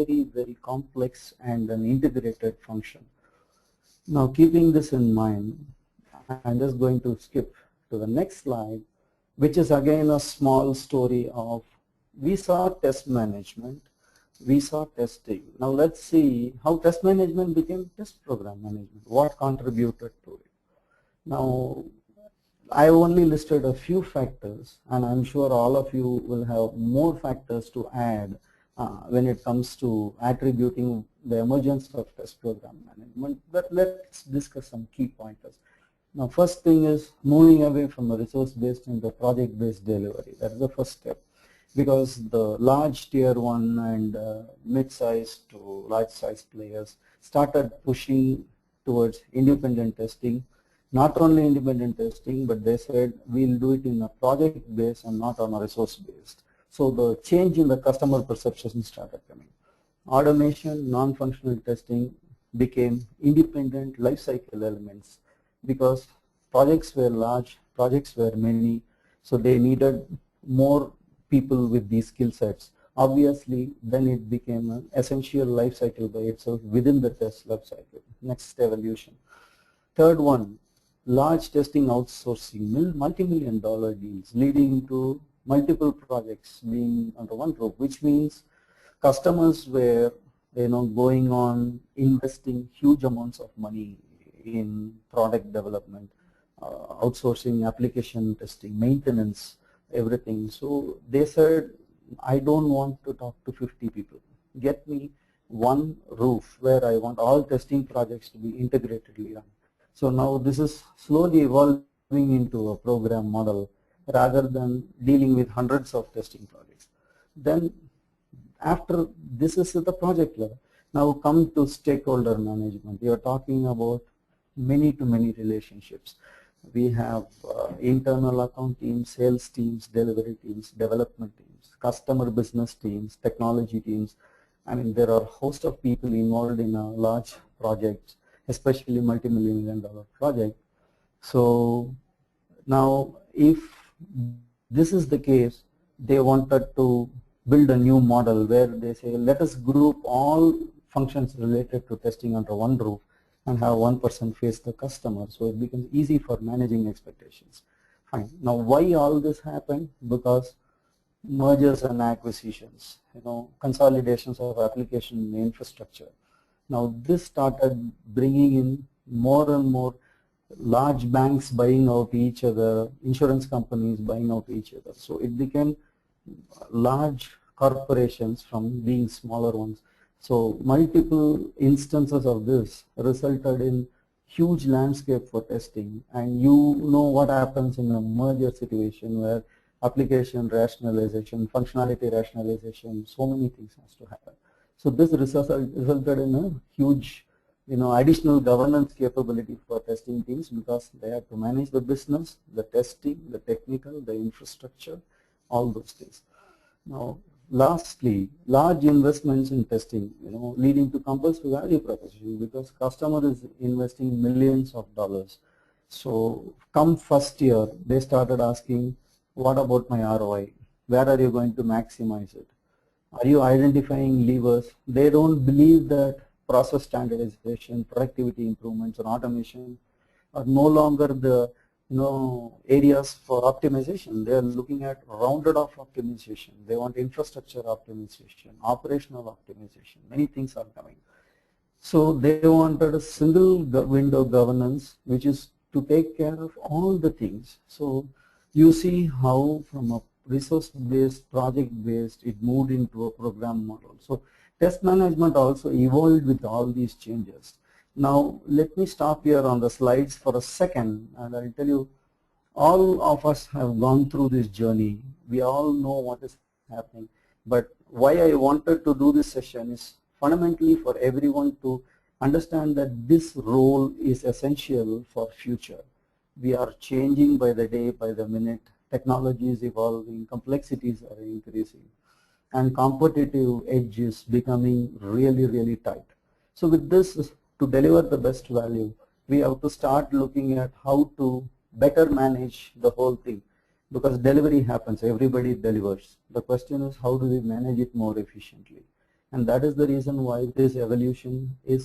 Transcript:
very, very complex and an integrated function. Now, keeping this in mind, I'm just going to skip to the next slide, which is again a small story of we saw test management, we saw testing. Now let's see how test management became test program management, what contributed to it. Now, I only listed a few factors, and I'm sure all of you will have more factors to add when it comes to attributing the emergence of test program management. But let's discuss some key pointers. Now, first thing is moving away from a resource-based into project-based delivery. That is the first step, because the large tier 1 and mid-sized to large-sized players started pushing towards independent testing. Not only independent testing, but they said we'll do it in a project based and not on a resource based. So the change in the customer perception started coming. Automation, non-functional testing became independent life cycle elements because projects were large, projects were many, so they needed more people with these skill sets. Obviously, then it became an essential life cycle by itself within the test life cycle. Next evolution. Third one, large testing outsourcing, multi-million-dollar deals leading to multiple projects being under one roof, which means customers were going on investing huge amounts of money in product development, outsourcing, application testing, maintenance, everything. So they said, I don't want to talk to 50 people. Get me one roof where I want all testing projects to be integratedly run. So now this is slowly evolving into a program model rather than dealing with hundreds of testing projects. Then after this is at the project level, now come to stakeholder management. You are talking about many-to-many relationships. We have internal account teams, sales teams, delivery teams, development teams, customer business teams, technology teams. I mean, there are a host of people involved in a large project, especially multi-million-dollar project. So now if this is the case, they wanted to build a new model where they say, let us group all functions related to testing under one roof and have one person face the customer, so it becomes easy for managing expectations. Fine. Now why all this happened? Because mergers and acquisitions, consolidations of application infrastructure. Now this started bringing in more and more large banks buying out each other, insurance companies buying out each other. So it became large corporations from being smaller ones. So multiple instances of this resulted in huge landscape for testing, and you know what happens in a merger situation where application rationalization, functionality rationalization, so many things has to happen. So this resulted in a huge additional governance capability for testing teams because they have to manage the business, the testing, the technical, the infrastructure, all those things. Now lastly, large investments in testing, leading to compulsory value proposition because customer is investing millions of dollars. So come first year, they started asking, what about my ROI? Where are you going to maximize it? Are you identifying levers? They don't believe that process standardization, productivity improvements, and automation are no longer the areas for optimization. They are looking at rounded off optimization. They want infrastructure optimization, operational optimization. Many things are coming. So they wanted a single window governance, which is to take care of all the things. So you see how from a resource-based, project-based, it moved into a program model. So test management also evolved with all these changes. Now let me stop here on the slides for a second, and I'll tell you, all of us have gone through this journey. We all know what is happening, but why I wanted to do this session is fundamentally for everyone to understand that this role is essential for future. We are changing by the day, by the minute. Technology is evolving, complexities are increasing, and competitive edge is becoming really, really tight. So with this, to deliver the best value, we have to start looking at how to better manage the whole thing, because delivery happens, everybody delivers. The question is, how do we manage it more efficiently? And that is the reason why this evolution is